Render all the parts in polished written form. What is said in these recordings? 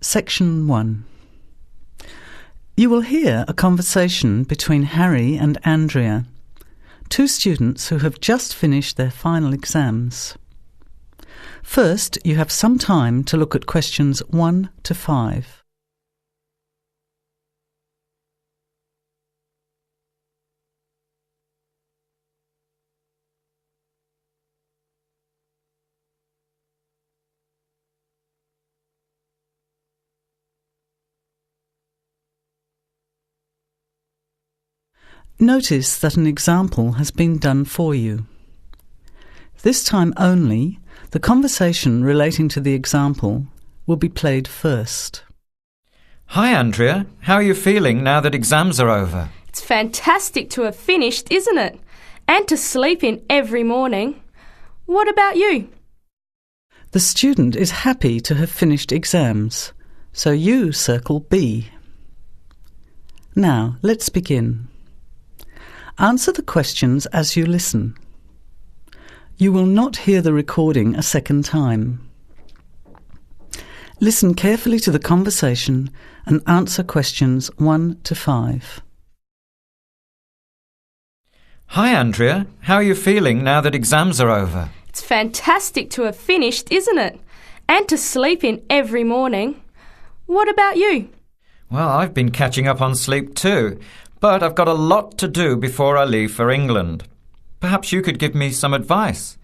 Section 1. You will hear a conversation between Harry and Andrea, two students who have just finished their final exams. First, you have some time to look at questions 1 to 5. Notice that an example has been done for you. This time only, the conversation relating to the example will be played first. Hi, Andrea. How are you feeling now that exams are over? It's fantastic to have finished, isn't it? And to sleep in every morning. What about you? The student is happy to have finished exams, so you circle B. Now, let's begin. Answer the questions as you listen. You will not hear the recording a second time. Listen carefully to the conversation and answer questions 1 to 5. Hi, Andrea. How are you feeling now that exams are over? It's fantastic to have finished, isn't it? And to sleep in every morning. What about you? Well, I've been catching up on sleep too, but I've got a lot to do before I leave for England. Perhaps you could give me some advice.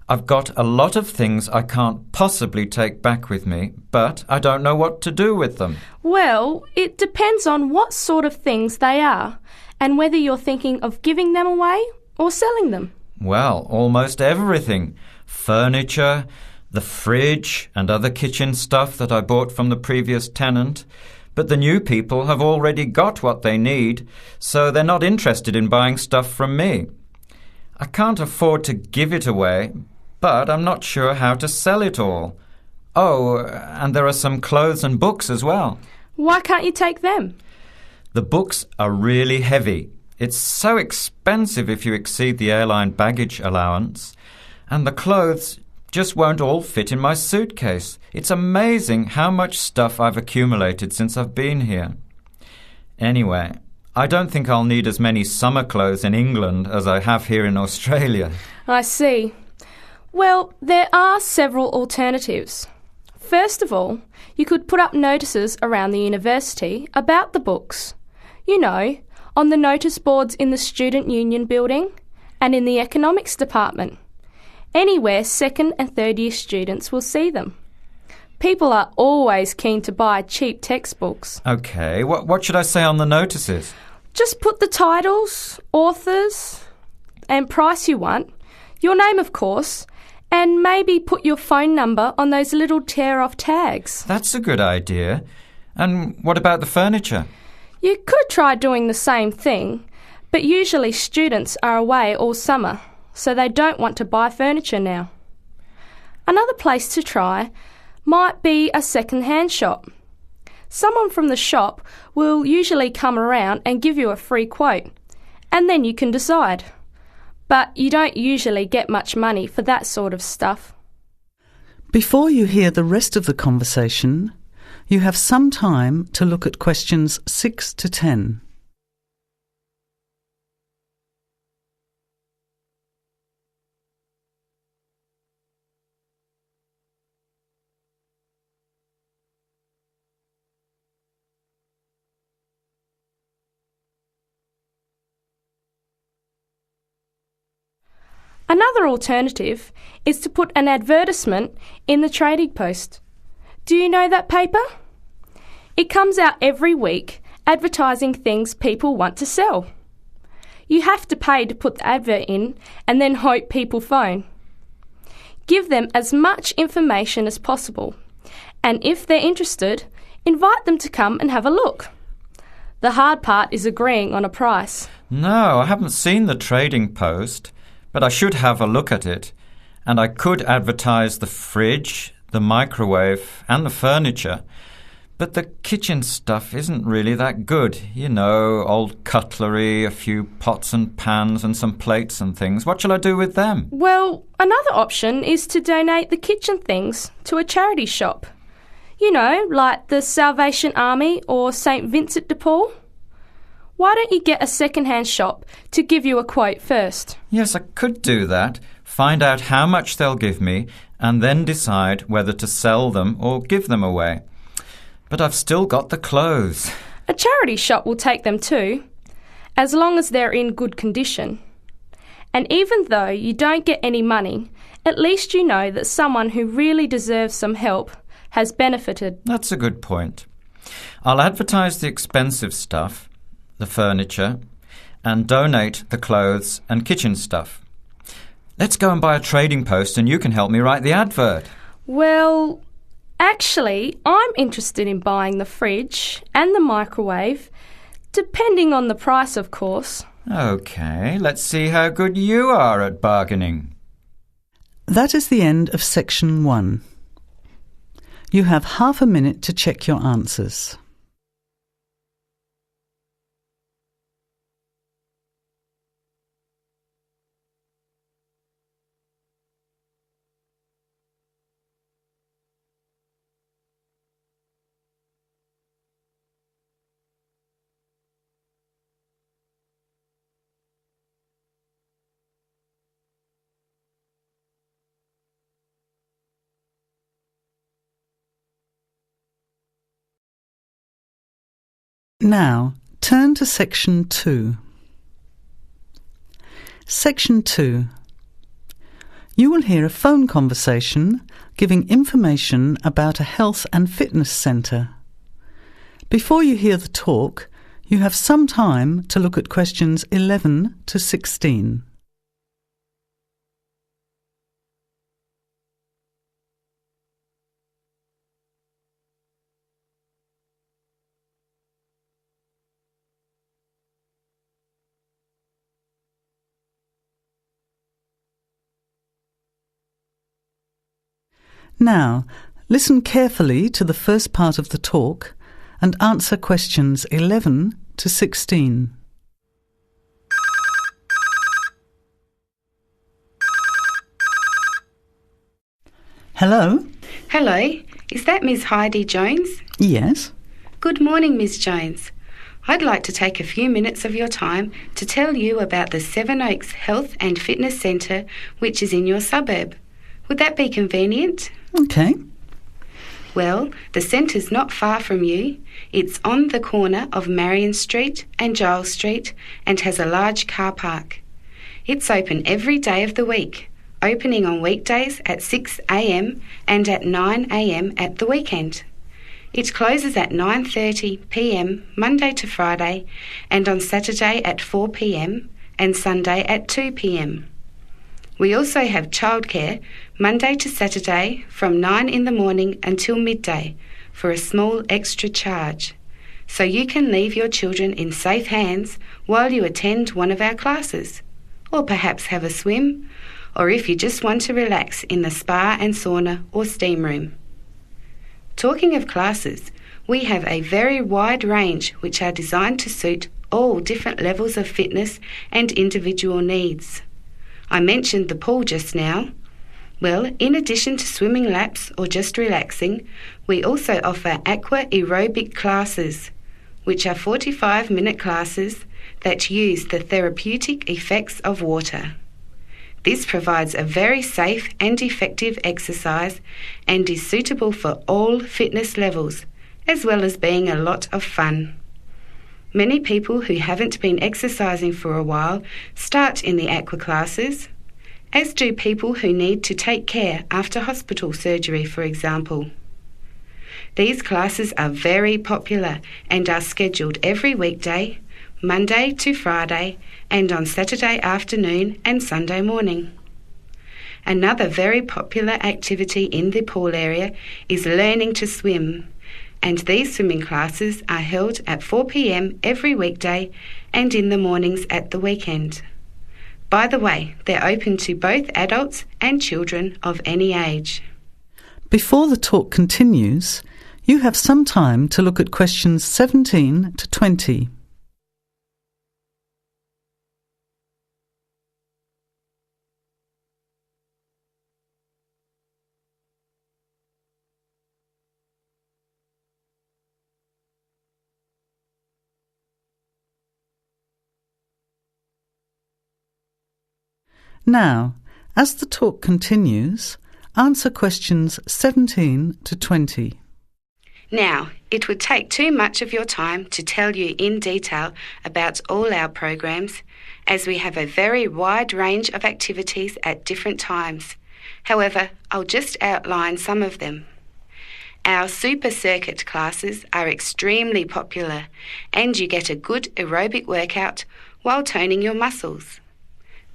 I've got a lot of things I can't possibly take back with me, but I don't know what to do with them. Well, it depends on what sort of things they are and whether you're thinking of giving them away or selling them. Well, almost everything. Furniture, the fridge and other kitchen stuff that I bought from the previous tenant. But the new people have already got what they need, so they're not interested in buying stuff from me. I can't afford to give it away, but I'm not sure how to sell it all. Oh, and there are some clothes and books as well. Why can't you take them? The books are really heavy. It's so expensive if you exceed the airline baggage allowance. And the clothes just won't all fit in my suitcase. It's amazing how much stuff I've accumulated since I've been here. Anyway, I don't think I'll need as many summer clothes in England as I have here in Australia. I see. Well, there are several alternatives. First of all, you could put up notices around the university about the books. You know, on the notice boards in the Student Union building and in the economics department. Anywhere second and third year students will see them. People are always keen to buy cheap textbooks. OK, what should I say on the notices? Just put the titles, authors and price you want, your name of course, and maybe put your phone number on those little tear-off tags. That's a good idea. And what about the furniture? You could try doing the same thing, but usually students are away all summer, so they don't want to buy furniture now. Another place to try might be a second-hand shop. Someone from the shop will usually come around and give you a free quote, and then you can decide. But you don't usually get much money for that sort of stuff. Before you hear the rest of the conversation, you have some time to look at questions 6 to 10. Another alternative is to put an advertisement in the Trading Post. Do you know that paper? It comes out every week advertising things people want to sell. You have to pay to put the advert in and then hope people phone. Give them as much information as possible, and if they're interested, invite them to come and have a look. The hard part is agreeing on a price. No, I haven't seen the Trading Post, but I should have a look at it. And I could advertise the fridge, the microwave and the furniture. But the kitchen stuff isn't really that good. You know, old cutlery, a few pots and pans and some plates and things. What shall I do with them? Well, another option is to donate the kitchen things to a charity shop. You know, like the Salvation Army or St. Vincent de Paul? Why don't you get a second-hand shop to give you a quote first? Yes, I could do that. Find out how much they'll give me and then decide whether to sell them or give them away. But I've still got the clothes. A charity shop will take them too, as long as they're in good condition. And even though you don't get any money, at least you know that someone who really deserves some help has benefited. That's a good point. I'll advertise the expensive stuff, the furniture, and donate the clothes and kitchen stuff. Let's go and buy a trading post and you can help me write the advert. Well, actually, I'm interested in buying the fridge and the microwave, depending on the price, of course. OK, let's see how good you are at bargaining. That is the end of section 1. You have half a minute to check your answers. Now, turn to section 2. Section 2. You will hear a phone conversation giving information about a health and fitness centre. Before you hear the talk, you have some time to look at questions 11 to 16. Now, listen carefully to the first part of the talk and answer questions 11 to 16. Hello? Hello, is that Miss Heidi Jones? Yes? Good morning, Miss Jones. I'd like to take a few minutes of your time to tell you about the Seven Oaks Health and Fitness Centre, which is in your suburb. Would that be convenient? OK. Well, the centre's not far from you. It's on the corner of Marion Street and Giles Street and has a large car park. It's open every day of the week, opening on weekdays at 6 a.m. and at 9 a.m. at the weekend. It closes at 9:30 p.m. Monday to Friday and on Saturday at 4 p.m. and Sunday at 2 p.m. We also have childcare Monday to Saturday from 9 in the morning until midday for a small extra charge, so you can leave your children in safe hands while you attend one of our classes, or perhaps have a swim, or if you just want to relax in the spa and sauna or steam room. Talking of classes, we have a very wide range which are designed to suit all different levels of fitness and individual needs. I mentioned the pool just now. Well, in addition to swimming laps or just relaxing, we also offer aqua aerobic classes, which are 45-minute classes that use the therapeutic effects of water. This provides a very safe and effective exercise and is suitable for all fitness levels, as well as being a lot of fun. Many people who haven't been exercising for a while start in the aqua classes, as do people who need to take care after hospital surgery, for example. These classes are very popular and are scheduled every weekday, Monday to Friday, and on Saturday afternoon and Sunday morning. Another very popular activity in the pool area is learning to swim, and these swimming classes are held at 4 p.m. every weekday and in the mornings at the weekend. By the way, they're open to both adults and children of any age. Before the talk continues, you have some time to look at questions 17 to 20. Now, as the talk continues, answer questions 17 to 20. Now, it would take too much of your time to tell you in detail about all our programs, as we have a very wide range of activities at different times. However, I'll just outline some of them. Our super circuit classes are extremely popular, and you get a good aerobic workout while toning your muscles.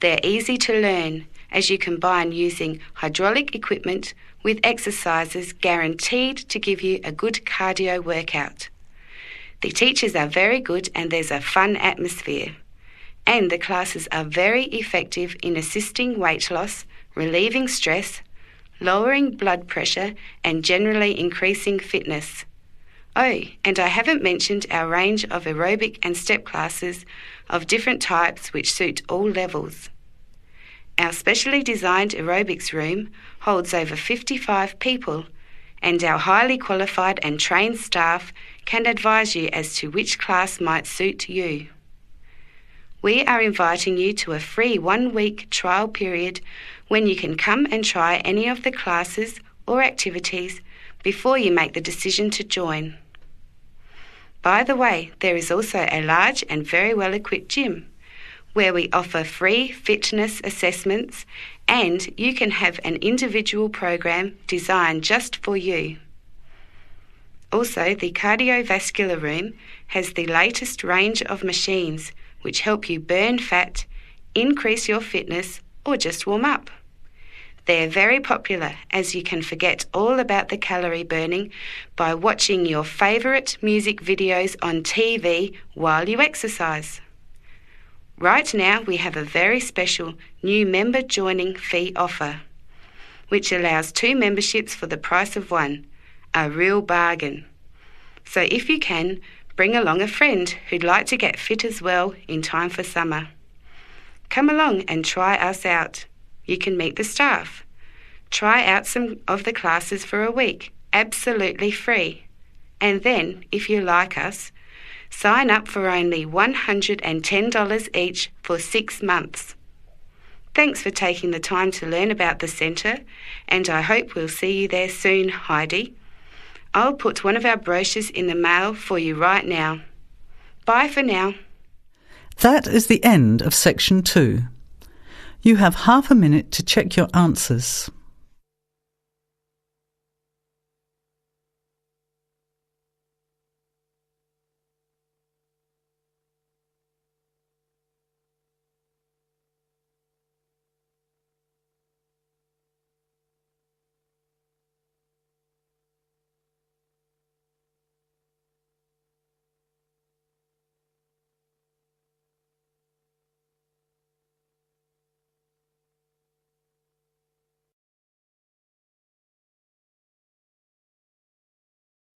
They're easy to learn, as you combine using hydraulic equipment with exercises guaranteed to give you a good cardio workout. The teachers are very good and there's a fun atmosphere. And the classes are very effective in assisting weight loss, relieving stress, lowering blood pressure and generally increasing fitness. Oh, and I haven't mentioned our range of aerobic and step classes of different types which suit all levels. Our specially designed aerobics room holds over 55 people, and our highly qualified and trained staff can advise you as to which class might suit you. We are inviting you to a free 1-week trial period when you can come and try any of the classes or activities before you make the decision to join. By the way, there is also a large and very well-equipped gym where we offer free fitness assessments, and you can have an individual program designed just for you. Also, the cardiovascular room has the latest range of machines which help you burn fat, increase your fitness, or just warm up. They're very popular, as you can forget all about the calorie burning by watching your favourite music videos on TV while you exercise. Right now we have a very special new member joining fee offer, which allows 2 memberships for the price of 1, a real bargain. So if you can, bring along a friend who'd like to get fit as well in time for summer. Come along and try us out. You can meet the staff. Try out some of the classes for a week, absolutely free. And then, if you like us, sign up for only $110 each for 6 months. Thanks for taking the time to learn about the centre, and I hope we'll see you there soon, Heidi. I'll put one of our brochures in the mail for you right now. Bye for now. That is the end of section 2. You have half a minute to check your answers.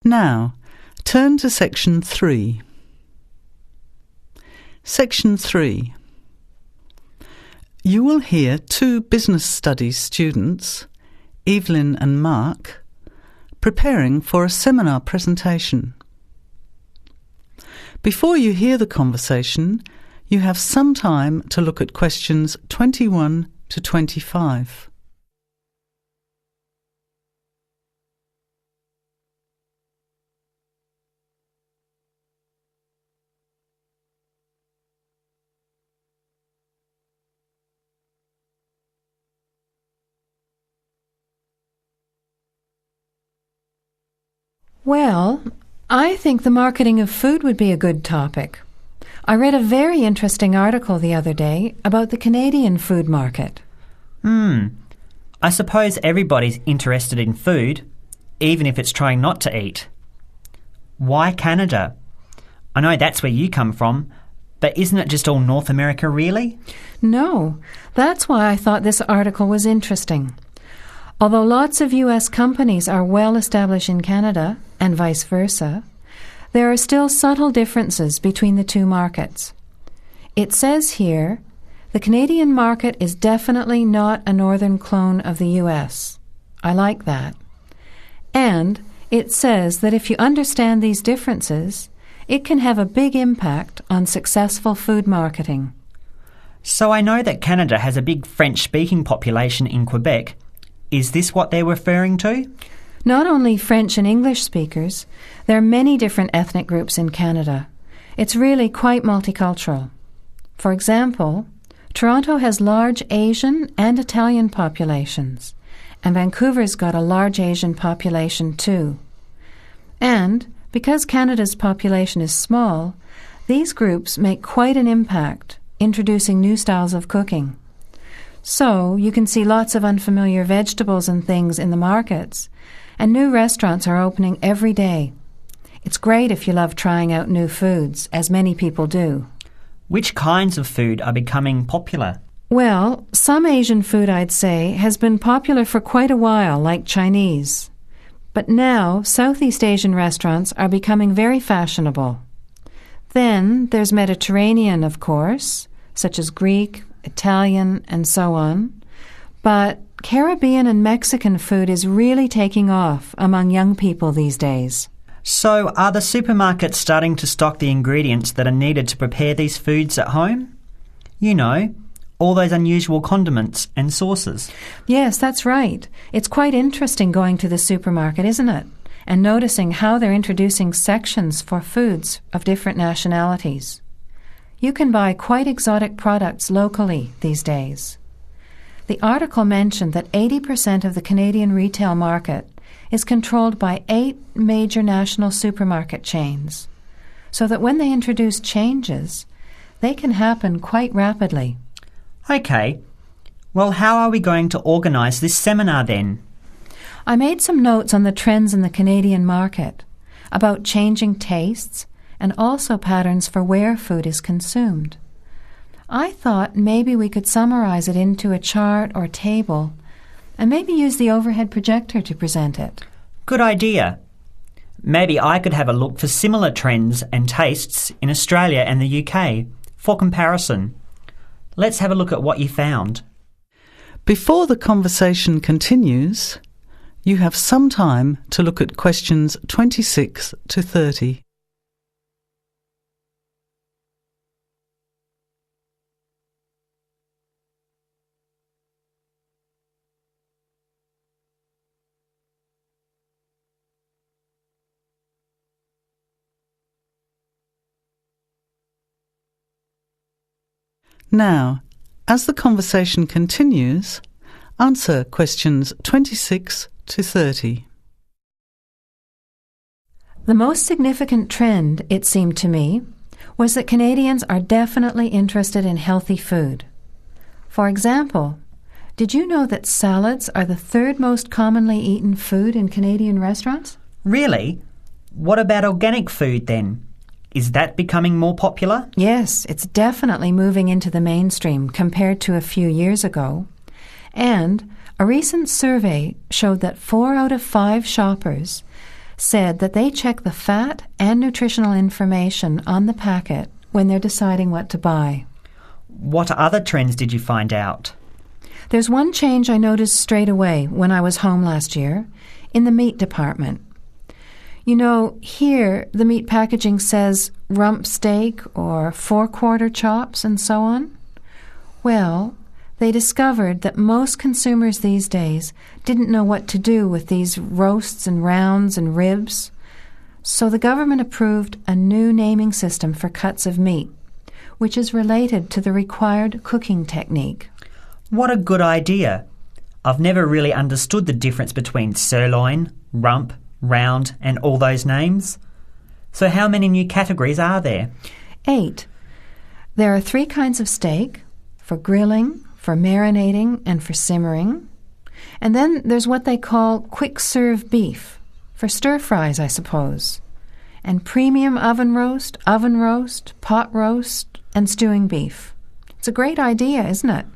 Now, turn to section 3. Section 3. You will hear 2 business studies students, Evelyn and Mark, preparing for a seminar presentation. Before you hear the conversation, you have some time to look at questions 21 to 25. Well, I think the marketing of food would be a good topic. I read a very interesting article the other day about the Canadian food market. I suppose everybody's interested in food, even if it's trying not to eat. Why Canada? I know that's where you come from, but isn't it just all North America, really? No, that's why I thought this article was interesting. Although lots of U.S. companies are well established in Canada, and vice versa, there are still subtle differences between the 2 markets. It says here, the Canadian market is definitely not a northern clone of the U.S. I like that. And it says that if you understand these differences, it can have a big impact on successful food marketing. So I know that Canada has a big French-speaking population in Quebec. Is this what they're referring to? Not only French and English speakers, there are many different ethnic groups in Canada. It's really quite multicultural. For example, Toronto has large Asian and Italian populations, and Vancouver's got a large Asian population too. And because Canada's population is small, these groups make quite an impact, introducing new styles of cooking. So you can see lots of unfamiliar vegetables and things in the markets, and new restaurants are opening every day. It's great if you love trying out new foods, as many people do. Which kinds of food are becoming popular? Well, some Asian food, I'd say, has been popular for quite a while, like Chinese. But now, Southeast Asian restaurants are becoming very fashionable. Then there's Mediterranean, of course, such as Greek, Italian, and so on. But Caribbean and Mexican food is really taking off among young people these days. So are the supermarkets starting to stock the ingredients that are needed to prepare these foods at home? You know, all those unusual condiments and sauces. Yes, that's right. It's quite interesting going to the supermarket, isn't it? And noticing how they're introducing sections for foods of different nationalities. You can buy quite exotic products locally these days. The article mentioned that 80% of the Canadian retail market is controlled by 8 major national supermarket chains, so that when they introduce changes, they can happen quite rapidly. OK. Well, how are we going to organise this seminar then? I made some notes on the trends in the Canadian market, about changing tastes, and also patterns for where food is consumed. I thought maybe we could summarize it into a chart or table, and maybe use the overhead projector to present it. Good idea. Maybe I could have a look for similar trends and tastes in Australia and the UK for comparison. Let's have a look at what you found. Before the conversation continues, you have some time to look at questions 26 to 30. Now, as the conversation continues, answer questions 26 to 30. The most significant trend, it seemed to me, was that Canadians are definitely interested in healthy food. For example, did you know that salads are the 3rd most commonly eaten food in Canadian restaurants? Really? What about organic food then? Is that becoming more popular? Yes, it's definitely moving into the mainstream compared to a few years ago. And a recent survey showed that 4 out of 5 shoppers said that they check the fat and nutritional information on the packet when they're deciding what to buy. What other trends did you find out? There's one change I noticed straight away when I was home last year, in the meat department. You know, here the meat packaging says rump steak or 4-quarter chops and so on. Well, they discovered that most consumers these days didn't know what to do with these roasts and rounds and ribs. So the government approved a new naming system for cuts of meat, which is related to the required cooking technique. What a good idea. I've never really understood the difference between sirloin, rump, round and all those names. So how many new categories are there? 8. There are 3 kinds of steak, for grilling, for marinating, and for simmering. And then there's what they call quick-serve beef, for stir-fries, I suppose. And premium oven roast, pot roast, and stewing beef. It's a great idea, isn't it?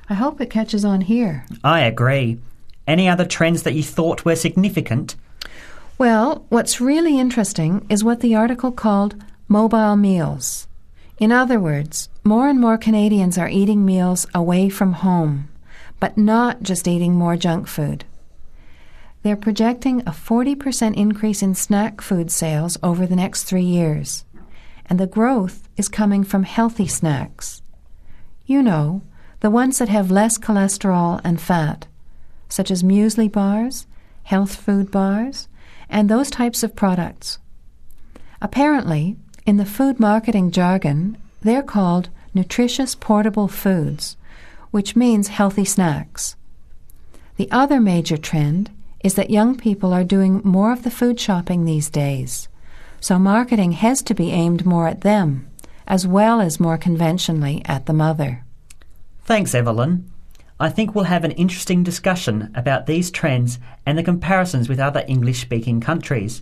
I hope it catches on here. I agree. Any other trends that you thought were significant? Well, what's really interesting is what the article called mobile meals. In other words, more and more Canadians are eating meals away from home, but not just eating more junk food. They're projecting a 40% increase in snack food sales over the next 3 years, and the growth is coming from healthy snacks. You know, the ones that have less cholesterol and fat, such as muesli bars, health food bars, and those types of products. Apparently, in the food marketing jargon, they're called nutritious portable foods, which means healthy snacks. The other major trend is that young people are doing more of the food shopping these days, so marketing has to be aimed more at them, as well as more conventionally at the mother. Thanks, Evelyn. I think we'll have an interesting discussion about these trends and the comparisons with other English-speaking countries.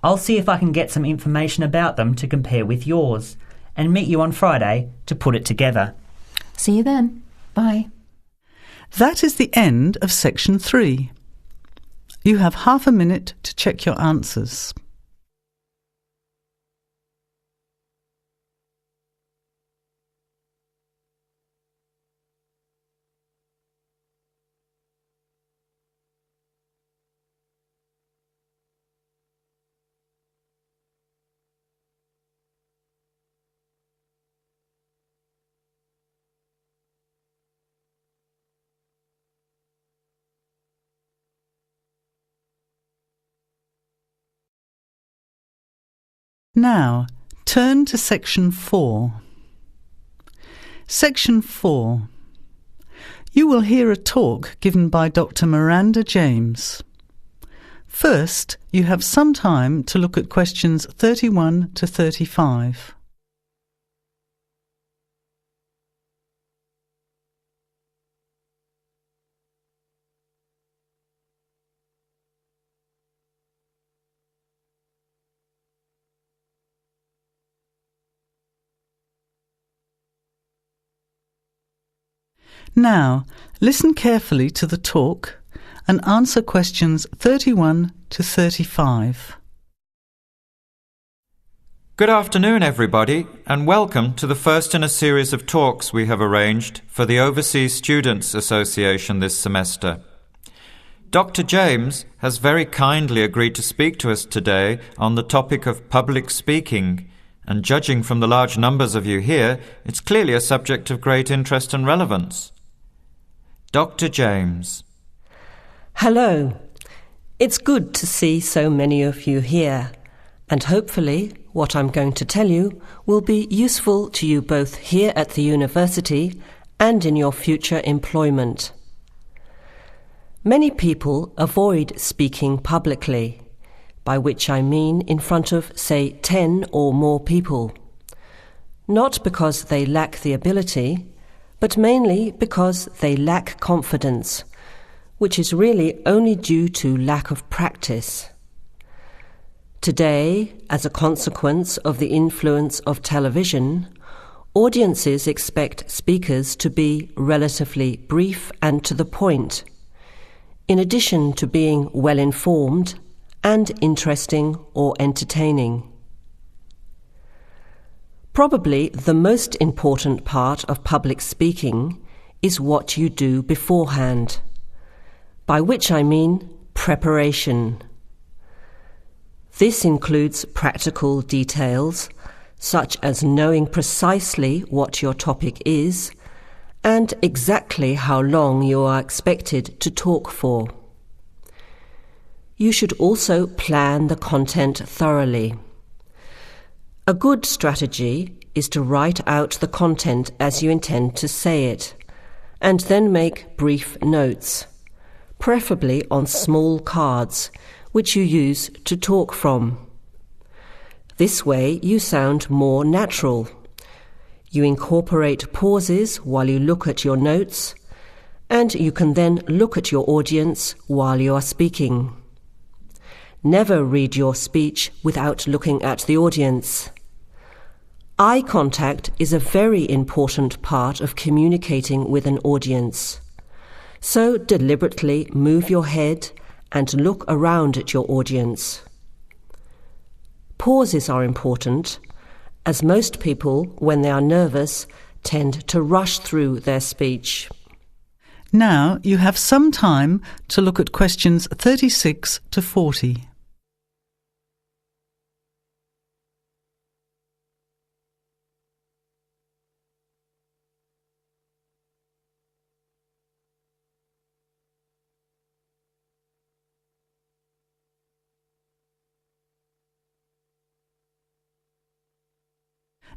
I'll see if I can get some information about them to compare with yours, and meet you on Friday to put it together. See you then. Bye. That is the end of section 3. You have half a minute to check your answers. Now, turn to section 4. Section 4. You will hear a talk given by Dr. Miranda James. First, you have some time to look at questions 31 to 35. Now, listen carefully to the talk and answer questions 31 to 35. Good afternoon, everybody, and welcome to the first in a series of talks we have arranged for the Overseas Students Association this semester. Dr. James has very kindly agreed to speak to us today on the topic of public speaking, and judging from the large numbers of you here, it's clearly a subject of great interest and relevance. Dr. James. Hello. It's good to see so many of you here, and hopefully what I'm going to tell you will be useful to you both here at the university and in your future employment. Many people avoid speaking publicly, by which I mean in front of, say, 10 or more people. Not because they lack the ability, but mainly because they lack confidence, which is really only due to lack of practice. Today, as a consequence of the influence of television, audiences expect speakers to be relatively brief and to the point, in addition to being well-informed and interesting or entertaining. Probably the most important part of public speaking is what you do beforehand, by which I mean preparation. This includes practical details, such as knowing precisely what your topic is and exactly how long you are expected to talk for. You should also plan the content thoroughly. A good strategy is to write out the content as you intend to say it, and then make brief notes, preferably on small cards, which you use to talk from. This way you sound more natural. You incorporate pauses while you look at your notes, and you can then look at your audience while you are speaking. Never read your speech without looking at the audience. Eye contact is a very important part of communicating with an audience. So deliberately move your head and look around at your audience. Pauses are important, as most people, when they are nervous, tend to rush through their speech. Now you have some time to look at questions 36 to 40.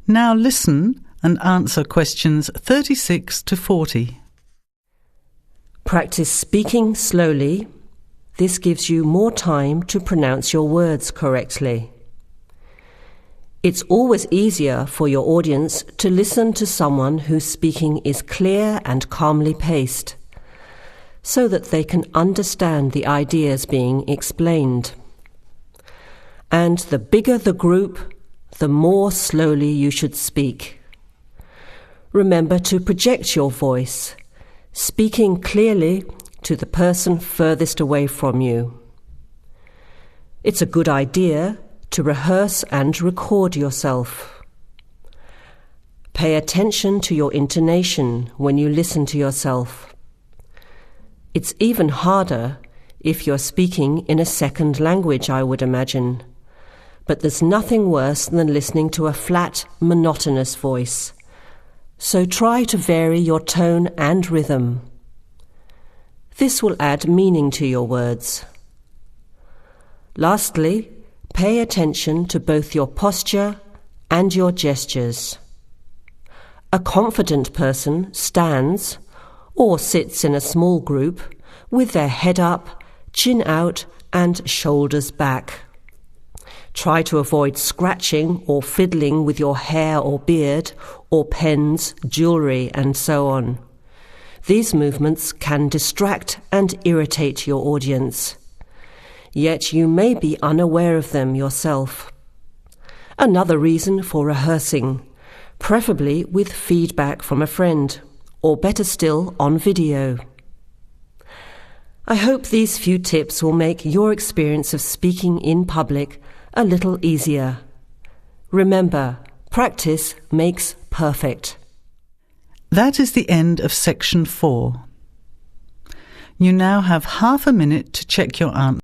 Now listen and answer questions 36 to 40. Practice speaking slowly. This gives you more time to pronounce your words correctly. It's always easier for your audience to listen to someone whose speaking is clear and calmly paced, so that they can understand the ideas being explained. And the bigger the group, the more slowly you should speak. Remember to project your voice, speaking clearly to the person furthest away from you. It's a good idea to rehearse and record yourself. Pay attention to your intonation when you listen to yourself. It's even harder if you're speaking in a second language, I would imagine. But there's nothing worse than listening to a flat, monotonous voice. So try to vary your tone and rhythm. This will add meaning to your words. Lastly, pay attention to both your posture and your gestures. A confident person stands or sits in a small group with their head up, chin out, and shoulders back. Try to avoid scratching or fiddling with your hair or beard, or pens, jewellery, and so on. These movements can distract and irritate your audience. Yet you may be unaware of them yourself. Another reason for rehearsing, preferably with feedback from a friend, or better still, on video. I hope these few tips will make your experience of speaking in public a little easier. Remember, practice makes perfect. That is the end of section 4. You now have half a minute to check your answer.